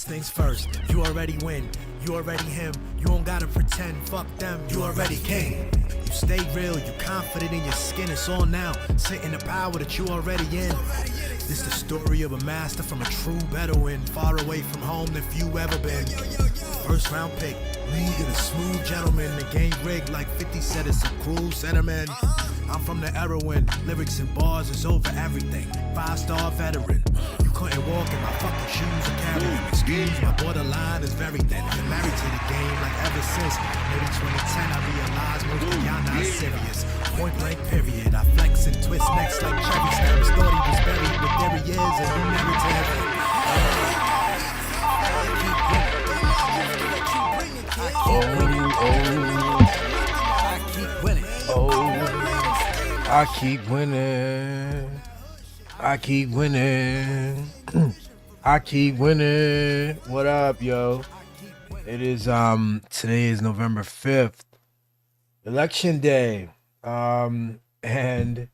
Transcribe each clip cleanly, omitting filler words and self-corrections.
things first, you already win. You already him, you don't gotta pretend. Fuck them, you already king. You stay real, you confident in your skin. It's all now, sit in the power that you already in. This the story of a master from a true Bedouin, far away from home than few ever been. First round pick, league of the smooth gentleman. The game rigged like 50 said it's a cruel sentiment. I'm from the era when lyrics and bars is over everything. 5-star veteran. You couldn't walk in my fucking shoes or carry them. Excuse my borderline is very thin. Been married to the game like ever since maybe 2010. I realized most of y'all not serious. Point blank period. I flex and twist necks like cherry stems. Thought he was buried, but there he is, and he never did. I keep winning. I keep winning. I keep winning. What up, yo? It is today is November 5th, election day. And it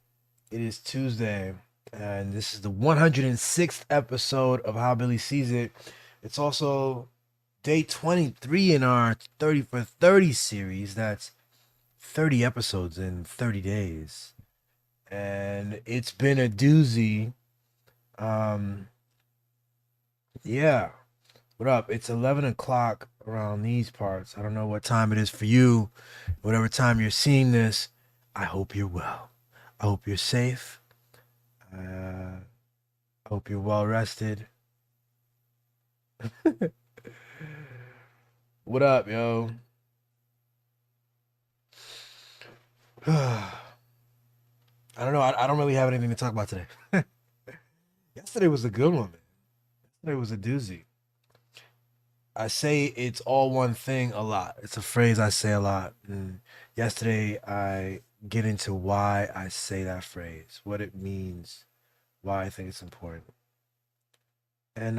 is Tuesday, and this is the 106th episode of How Billy Sees It. It's also day 23 in our 30 for 30 series. That's 30 episodes in 30 days. And it's been a doozy. Yeah. What up? It's 11 o'clock around these parts. I don't know what time it is for you. Whatever time you're seeing this, I hope you're well. I hope you're safe. I hope you're well rested. What up, yo? I don't know. I don't really have anything to talk about today. Yesterday was a good one, man. Yesterday was a doozy. I say it's all one thing a lot. It's a phrase I say a lot. And yesterday I get into why I say that phrase, what it means, why I think it's important. And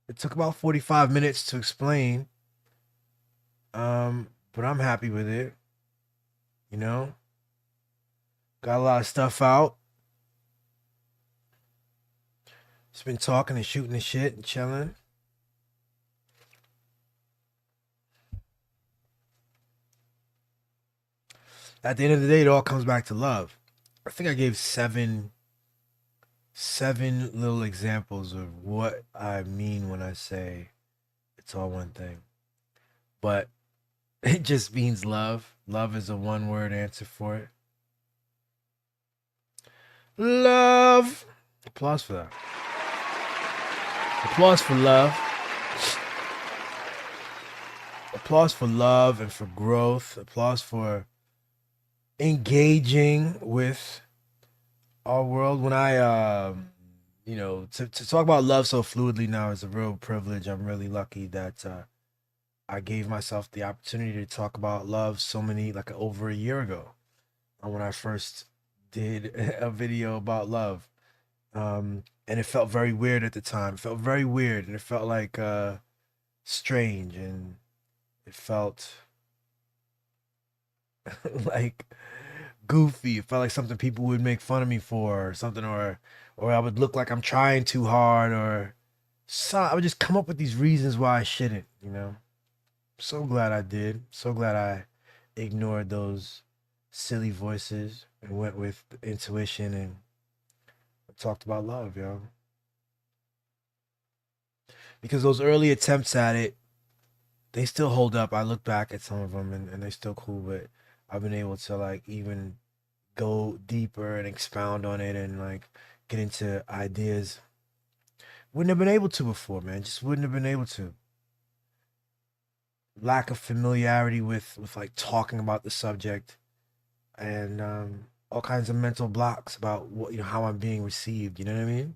it took about 45 minutes to explain. But I'm happy with it. You know? Got a lot of stuff out. Just been talking and shooting the shit and chilling. At the end of the day, it all comes back to love. I think I gave seven little examples of what I mean when I say it's all one thing. But it just means love. Love is a one-word answer for it. Love. Applause for that. Applause for love. Applause for love and for growth. Applause for engaging with our world. When I, to talk about love so fluidly now is a real privilege. I'm really lucky that I gave myself the opportunity to talk about love over a year ago when I first did a video about love. And it felt very weird at the time. It felt very weird, and it felt like strange, and it felt like goofy. It felt like something people would make fun of me for, or something, or I would look like I'm trying too hard, or I would just come up with these reasons why I shouldn't, you know. So glad I did. So glad I ignored those silly voices and went with intuition and talked about love, yo. Because those early attempts at it, they still hold up. I look back at some of them and they're still cool, but I've been able to even go deeper and expound on it and get into ideas. Wouldn't have been able to before, man. Just wouldn't have been able to. Lack of familiarity with talking about the subject, and all kinds of mental blocks about how I'm being received. You know what I mean?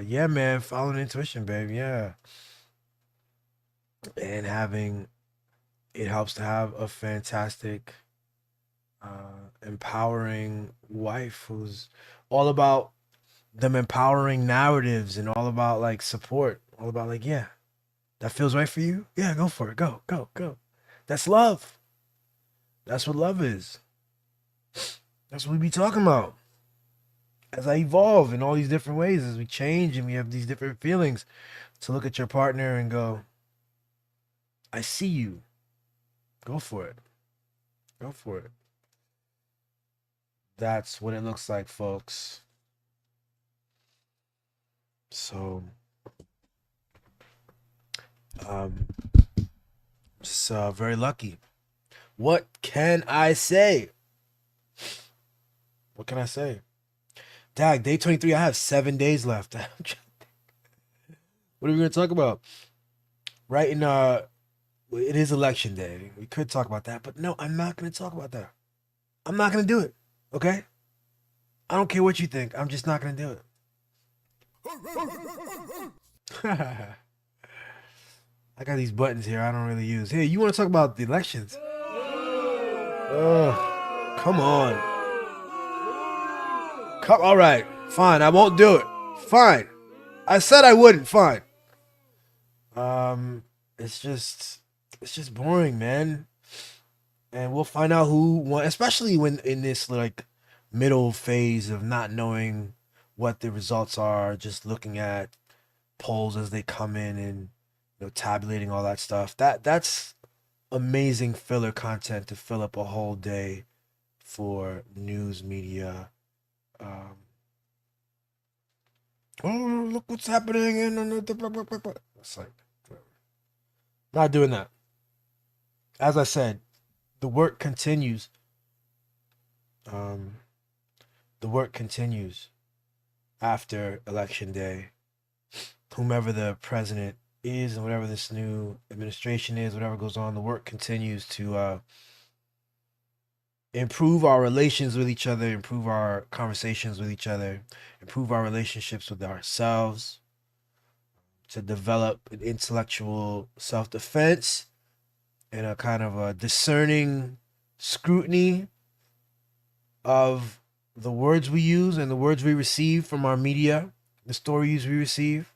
Yeah, man. Following intuition, babe. Yeah. And it helps to have a fantastic, empowering wife who's all about them empowering narratives and all about support. All about yeah, that feels right for you? Yeah, go for it. Go. That's love. That's what love is. That's what we be talking about. as I evolve in all these different ways, as we change and we have these different feelings, to look at your partner and go, I see you. Go for it. Go for it. That's what it looks like, folks. So, um, just very lucky. What can I say? What can I say? Dag, day 23, I have 7 days left. What are we gonna talk about? Right in it is election day. We could talk about that, but no, I'm not gonna talk about that. I'm not gonna do it. Okay? I don't care what you think. I'm just not gonna do it. I got these buttons here I don't really use. Hey, you want to talk about the elections? Come on. All right, fine. I won't do it. Fine. I said I wouldn't. Fine. It's just boring, man. And we'll find out who won, especially when in this like middle phase of not knowing what the results are, just looking at polls as they come in and tabulating all that stuff. That's amazing filler content to fill up a whole day for news media. Oh, look what's happening in it's like not doing that. As I said, the work continues. The work continues after election day. Whomever the president is and whatever this new administration is, whatever goes on, the work continues to improve our relations with each other, improve our conversations with each other, improve our relationships with ourselves, to develop an intellectual self-defense and a kind of a discerning scrutiny of the words we use and the words we receive from our media, the stories we receive.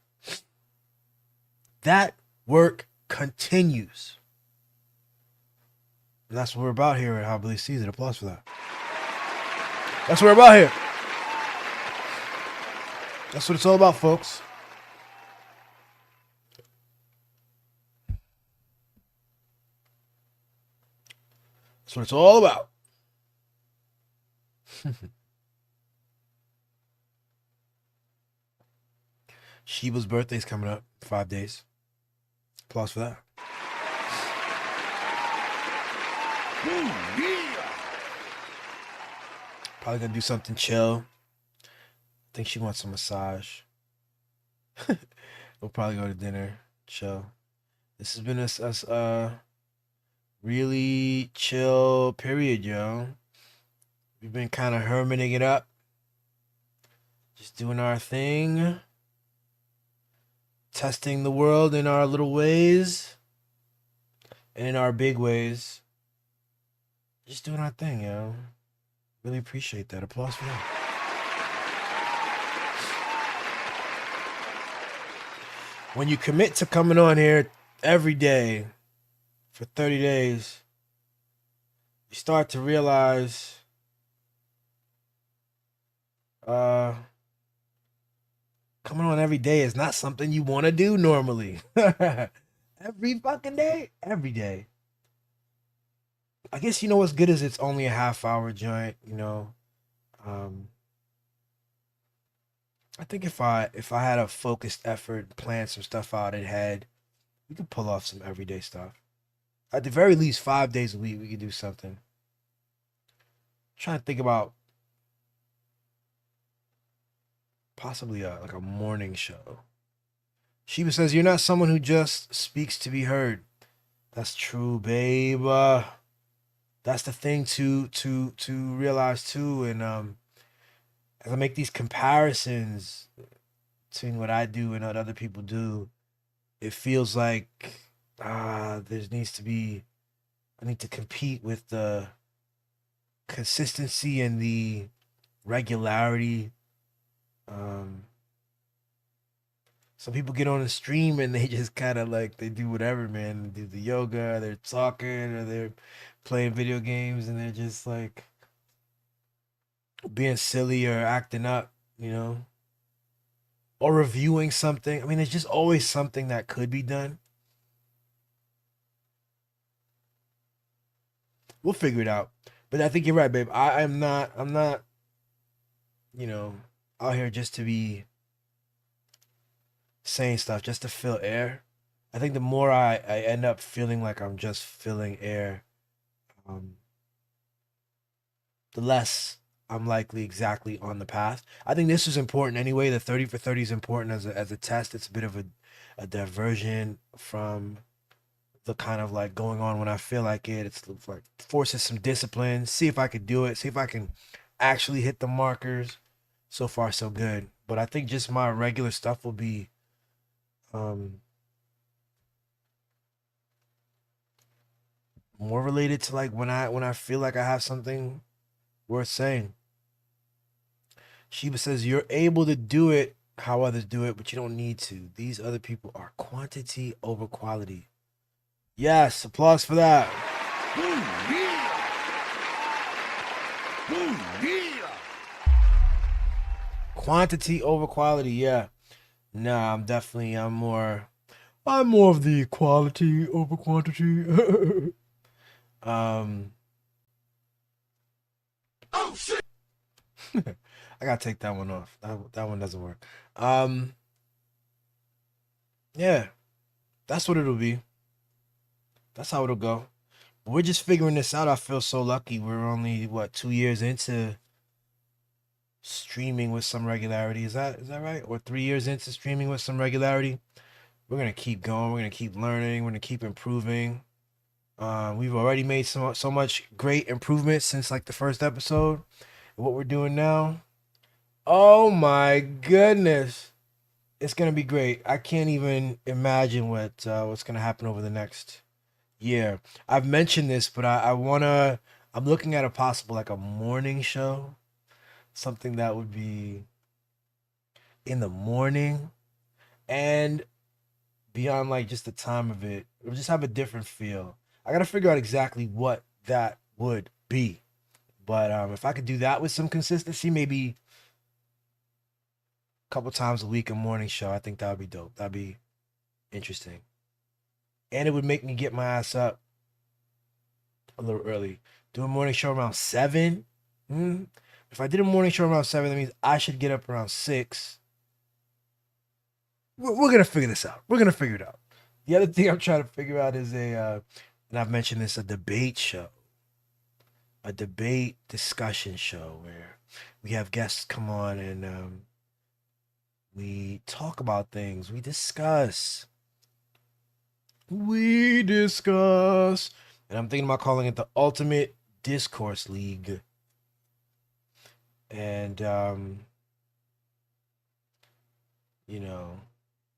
That work continues. And that's what we're about here at How Billy Sees It. Applause for that. That's what we're about here. That's what it's all about, folks. That's what it's all about. Sheba's birthday's coming up in 5 days. Applause for that. Probably gonna do something chill. I think she wants a massage. We'll probably go to dinner, chill. This has been a really chill period, yo. We've been kind of hermiting it up, just doing our thing, testing the world in our little ways and in our big ways. Just doing our thing, yo. Really appreciate that. Applause for that. When you commit to coming on here every day for 30 days, you start to realize coming on every day is not something you want to do normally. Every fucking day. Every day. I guess what's good is it's only a half-hour joint, I think if I had a focused effort, plan some stuff out ahead, we could pull off some everyday stuff. At the very least, 5 days a week, we could do something. I'm trying to think about possibly like a morning show. Sheba says, "You're not someone who just speaks to be heard." That's true, babe. That's the thing to realize too, and as I make these comparisons between what I do and what other people do, it feels like I need to compete with the consistency and the regularity. Some people get on the stream and they just kind of like they do whatever, man. They do the yoga, they're talking, or they're playing video games, and they're just like being silly or acting up. you know, or reviewing something. I mean, there's just always something that could be done. We'll figure it out. But I think you're right, babe. I'm not, you know, out here just to be saying stuff just to fill air. I think the more I end up feeling like I'm just filling air, um, the less I'm likely exactly on the path. I think this is important anyway. The 30 for 30 is important as a test. It's a bit of a diversion from the kind of like going on when I feel like it. It's like forces some discipline. See if I could do it. See if I can actually hit the markers. So far, so good. But I think just my regular stuff will be um more related to like when I feel like I have something worth saying. Sheba says you're able to do it how others do it, but you don't need to. These other people are quantity over quality. Yes, applause for that. Quantity over quality, yeah. Nah, I'm more of the quality over quantity. um Oh shit. I gotta take that one off. That one doesn't work. Um yeah, that's what it'll be. That's how it'll go. We're just figuring this out. I feel so lucky. We're only what 2 years into streaming with some regularity. Is that right? Or 3 years into streaming with some regularity. We're gonna keep going. We're gonna keep learning. We're gonna keep improving. We've already made so much great improvements since like the first episode. What we're doing now. Oh my goodness. It's gonna be great. I can't even imagine what's gonna happen over the next year. I've mentioned this, but I wanna. I'm looking at a possible like a morning show, something that would be in the morning, and beyond like just the time of it, it'll just have a different feel. I gotta figure out exactly what that would be, but if I could do that with some consistency, maybe a couple times a week, a morning show, I think that would be dope. That'd be interesting, and it would make me get my ass up a little early. Do a morning show around 7. If I did a morning show around 7, that means I should get up around 6. We're gonna figure this out. We're gonna figure it out. The other thing I'm trying to figure out is and I've mentioned this, a debate show, a debate discussion show where we have guests come on and we talk about things. We discuss. And I'm thinking about calling it the Ultimate Discourse League. And, you know,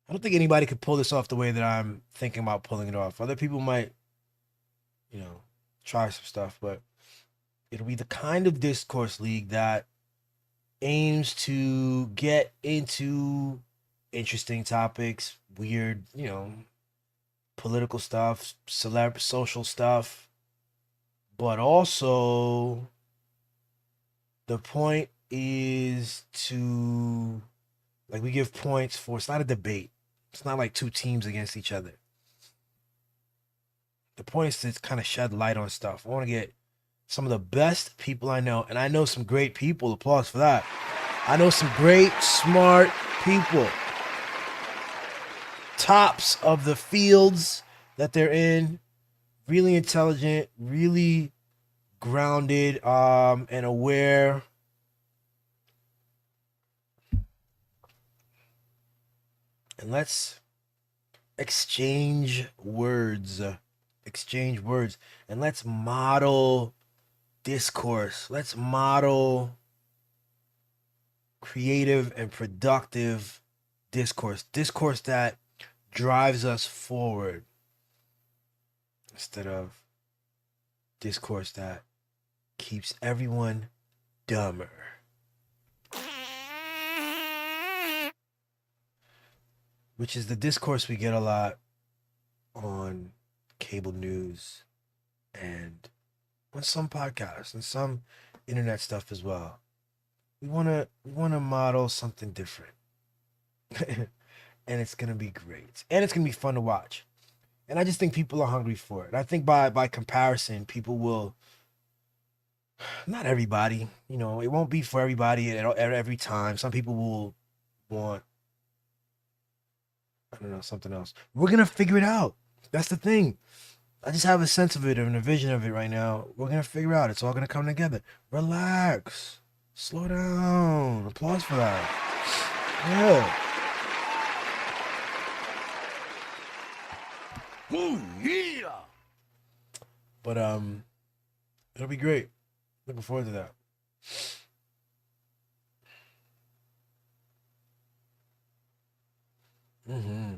I don't think anybody could pull this off the way that I'm thinking about pulling it off. Other people might, try some stuff, but it'll be the kind of discourse league that aims to get into interesting topics, weird, political stuff, social stuff, but also the point is to like we give points for it's not a debate. It's not like two teams against each other. The point is to kind of shed light on stuff. I want to get some of the best people I know, and I know some great people. Applause for that. I know some great, smart people. Tops of the fields that they're in. Really intelligent, really grounded, and aware. And let's exchange words. And let's model discourse. Let's model creative and productive discourse that drives us forward instead of discourse that keeps everyone dumber. Which is the discourse we get a lot on cable news and on some podcasts and some internet stuff as well. we wanna model something different. And it's gonna be great. And it's gonna be fun to watch. And I just think people are hungry for it. I think by comparison, people will, not everybody, it won't be for everybody at every time. Some people will want, I don't know, something else. We're gonna figure it out. That's the thing. I just have a sense of it and a vision of it right now. We're gonna figure it out. It's all gonna come together. Relax. Slow down. Applause for that. Yeah. Ooh, yeah. But it'll be great. Looking forward to that. Mm-hmm.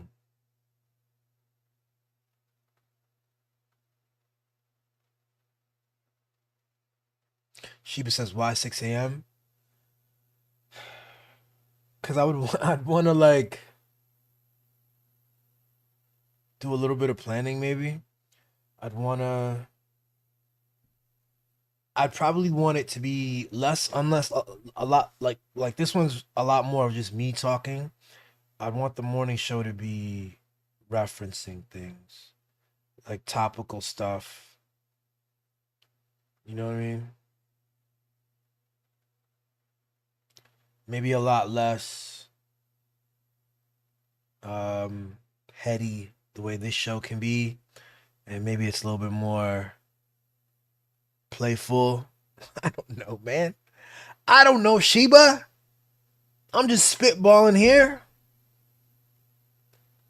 Sheba says, "Why 6 a.m.?" Because I'd want to like do a little bit of planning. Maybe I'd wanna. I'd probably want it to be less, unless a lot like this one's a lot more of just me talking. I'd want the morning show to be referencing things like topical stuff. You know what I mean? Maybe a lot less um heady the way this show can be, and maybe it's a little bit more playful. I don't know, man. I don't know, Sheba. I'm just spitballing here.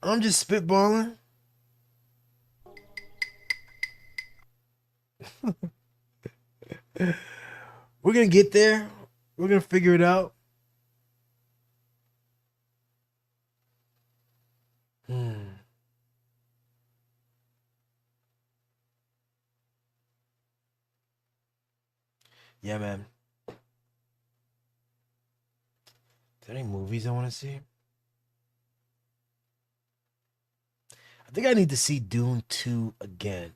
I'm just spitballing. We're gonna get there. We're gonna figure it out. Hmm. Yeah, man. Is there any movies I want to see? I think I need to see Dune 2 again.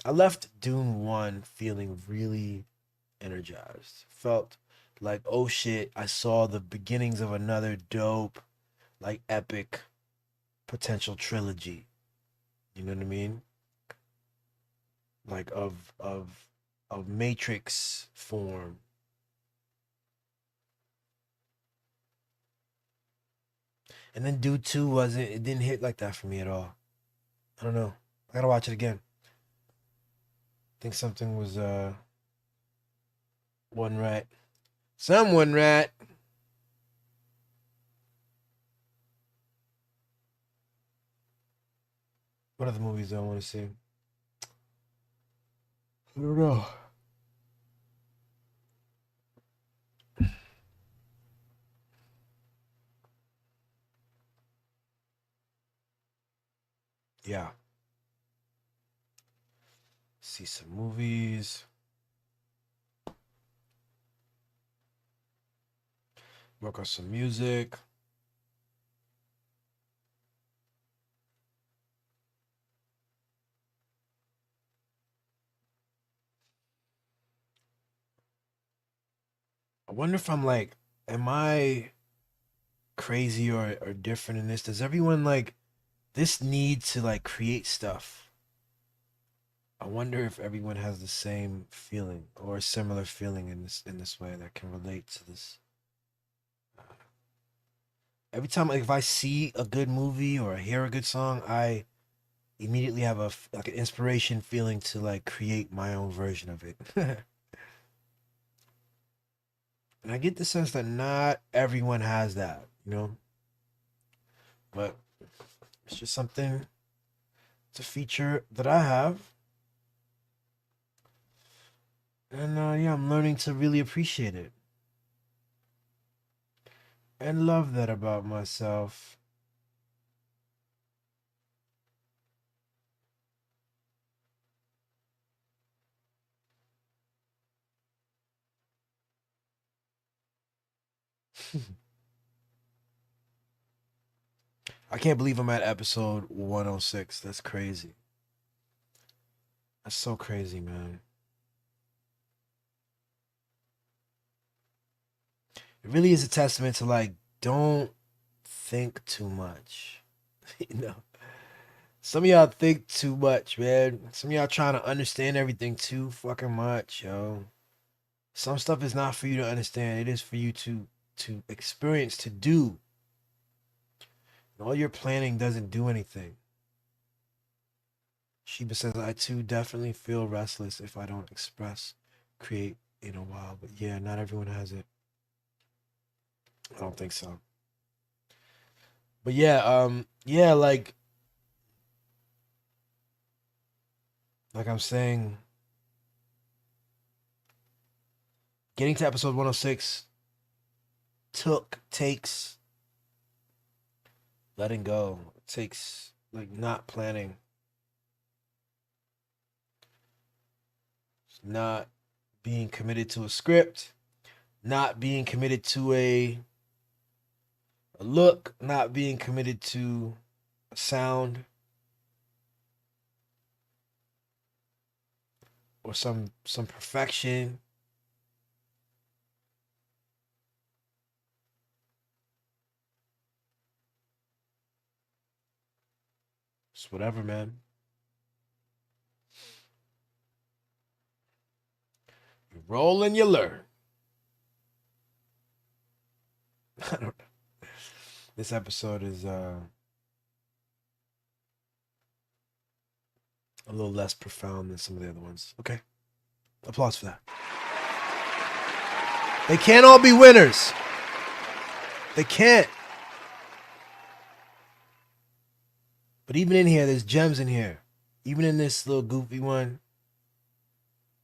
I left Dune 1 feeling really energized. Felt like, oh shit, I saw the beginnings of another dope, like epic potential trilogy. You know what I mean? Like of Matrix form. And then Dune 2 wasn't, it didn't hit like that for me at all. I don't know. I gotta watch it again. I think something was one right. Someone right. What other movies do I want to see? I don't know. Yeah. See some movies. Work on some music. I wonder if I'm like, am I crazy or different in this? Does everyone like this need to like create stuff? I wonder if everyone has the same feeling or a similar feeling in this way that can relate to this. Every time, like, if I see a good movie or I hear a good song, I immediately have like an inspiration feeling to like create my own version of it. And I get the sense that not everyone has that. But it's just something, it's a feature that I have. And yeah, I'm learning to really appreciate it and love that about myself. I can't believe I'm at episode 106. That's crazy. That's so crazy, man. It really is a testament to like, don't think too much. You know, some of y'all think too much, man. Some of y'all trying to understand everything too fucking much, yo. Some stuff is not for you to understand. It is for you to experience, to do. And all your planning doesn't do anything. Sheba says, I too definitely feel restless if I don't express, create in a while. But yeah, not everyone has it. I don't think so. But yeah, like I'm saying, getting to episode 106 takes letting go. It takes like not planning. Not being committed to a script, not being committed to a look, not being committed to a sound or some perfection. Just whatever, man. You roll and you learn. I don't know. This episode is a little less profound than some of the other ones. Okay. Applause for that. They can't all be winners. They can't. But even in here, there's gems in here. Even in this little goofy one,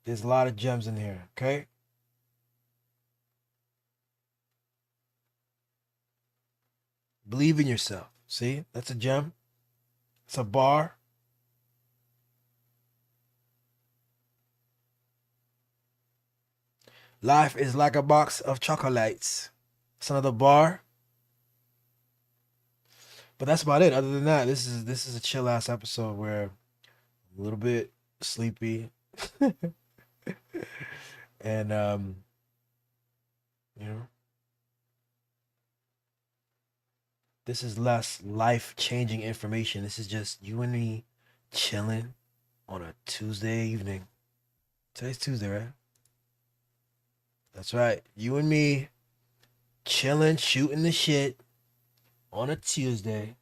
there's a lot of gems in here, okay? Believe in yourself. See? That's a gem. It's a bar. Life is like a box of chocolates. It's another bar. But that's about it. Other than that, this is a chill ass episode where I'm a little bit sleepy. And you know, this is less life-changing information. This is just you and me chilling on a Tuesday evening. Today's Tuesday, right? That's right. You and me chilling, shooting the shit on a Tuesday.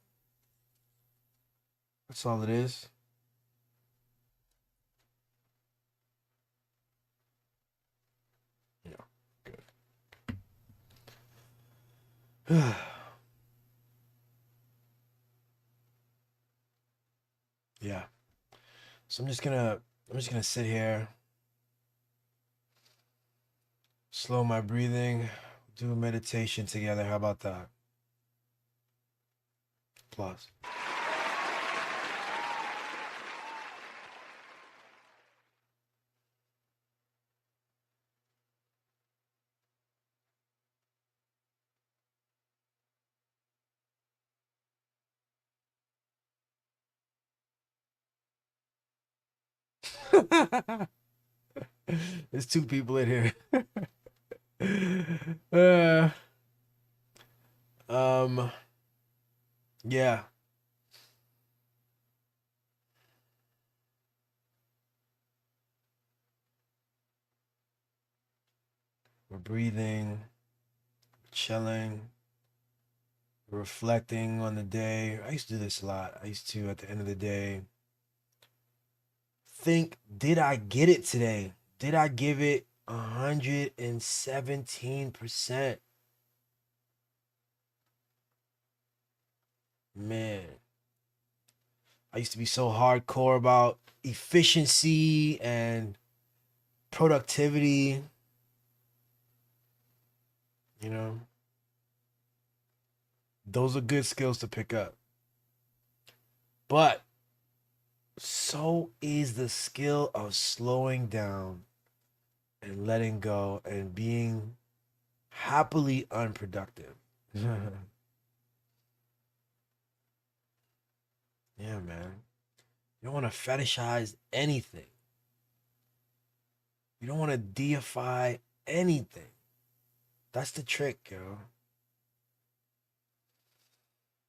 That's all it is. Yeah, good. Yeah. So I'm just gonna sit here, slow my breathing, do a meditation together. How about that? Applause. There's two people in here. uh, yeah. We're breathing, chilling, reflecting on the day. I used to do this a lot. I used to, at the end of the day, think, did I get it today? Did I give it 117%? Man, I used to be so hardcore about efficiency and productivity. You know, those are good skills to pick up. But so is the skill of slowing down and letting go and being happily unproductive. Yeah, man. You don't want to fetishize anything. You don't want to deify anything. That's the trick, yo.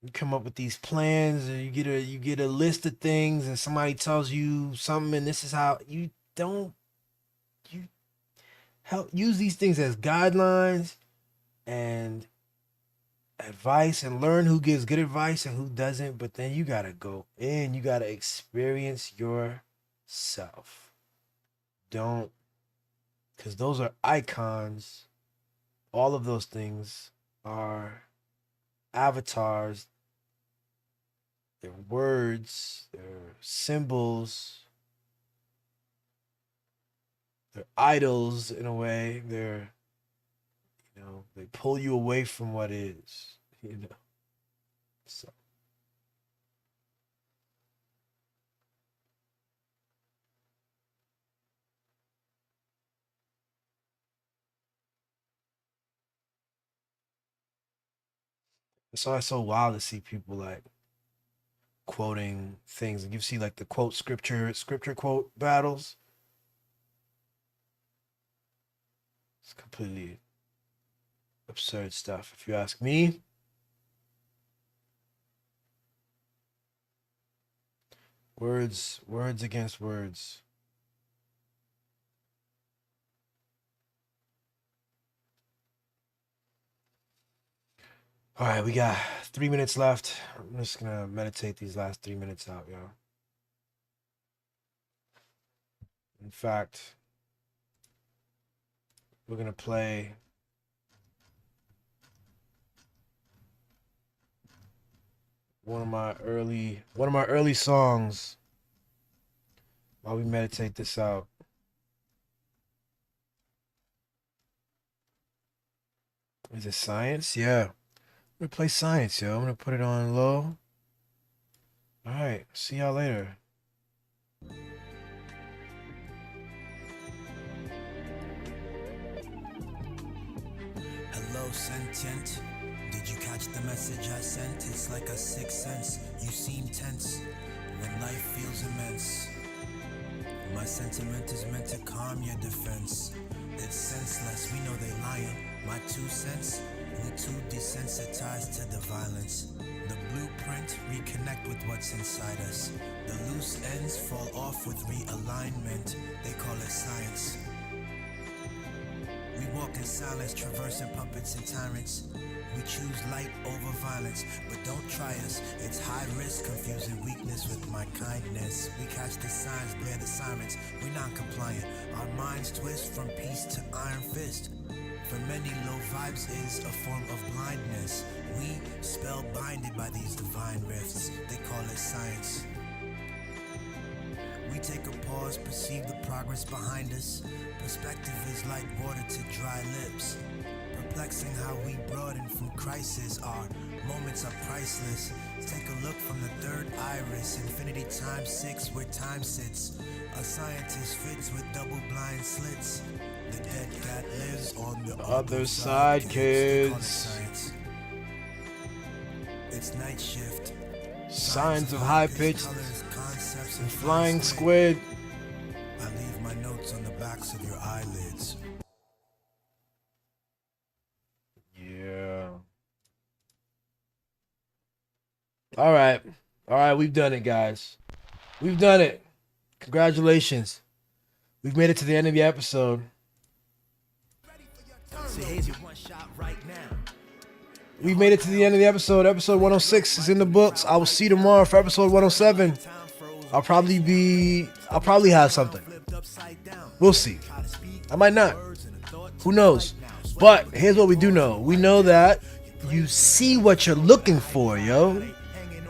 You come up with these plans, or you get a list of things, and somebody tells you something, and this is how you don't you help use these things as guidelines and advice, and learn who gives good advice and who doesn't. But then you gotta go in, you gotta experience yourself. Don't, because those are icons. All of those things are avatars. They're words, they're symbols, they're idols in a way. They're, they pull you away from what is, So it's always so wild to see people like quoting things, and you see like the quote scripture quote battles. It's completely absurd stuff, if you ask me. Words against words. All right, we got 3 minutes left. I'm just gonna meditate these last 3 minutes out, yo. In fact, we're gonna play one of my early songs while we meditate this out. Is it Science? Yeah. I'm gonna play Science, yo. I'm gonna put it on low. All right, see y'all later. Hello, sentient. Did you catch the message I sent? It's like a sixth sense. You seem tense when life feels immense. My sentiment is meant to calm your defense. It's senseless, we know they lying. My 2 cents, we too desensitized to the violence. The blueprint, reconnect with what's inside us. The loose ends fall off with realignment. They call it science. We walk in silence, traversing puppets and tyrants. We choose light over violence, but don't try us. It's high risk, confusing weakness with my kindness. We catch the signs, blare the sirens. We're non-compliant. Our minds twist from peace to iron fist. For many, low vibes is a form of blindness. We spellbinded by these divine rifts. They call it science. We take a pause, perceive the progress behind us. Perspective is like water to dry lips. Perplexing how we broaden from crisis. Our moments are priceless. Take a look from the third iris. Infinity times 6 where time sits. A scientist fits with double blind slits. The dead cat lives on the Other side, kids. It's night shift. Signs of high pitched and flying squid. I leave my notes on the backs of your eyelids. Yeah. All right, we've done it, guys. We've done it. Congratulations. We've made it to the end of the episode. So here's your one shot right now. We've made it to the end of the episode. Episode 106 is in the books. I will see you tomorrow for episode 107. I'll probably have something. We'll see. I might not. Who knows? But here's what we do know. We know that you see what you're looking for, yo.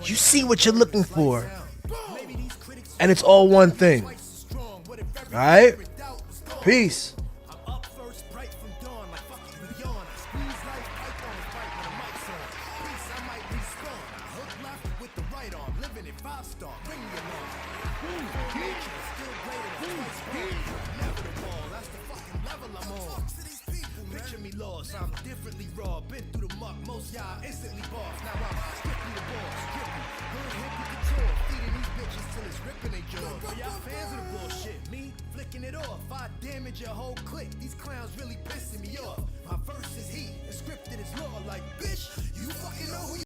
You see what you're looking for. And it's all one thing. Alright? Peace. I'm differently raw, been through the muck, most y'all instantly boss. Now I'm strictly the boss, stripping, hood hippie couture, feeding these bitches till it's ripping they jaws. For y'all fans of the bullshit, me flicking turning it off. I damage your whole clique. These clowns really pissing me off. My verse is heat, and scripted is law. Like, bitch, you fucking know who you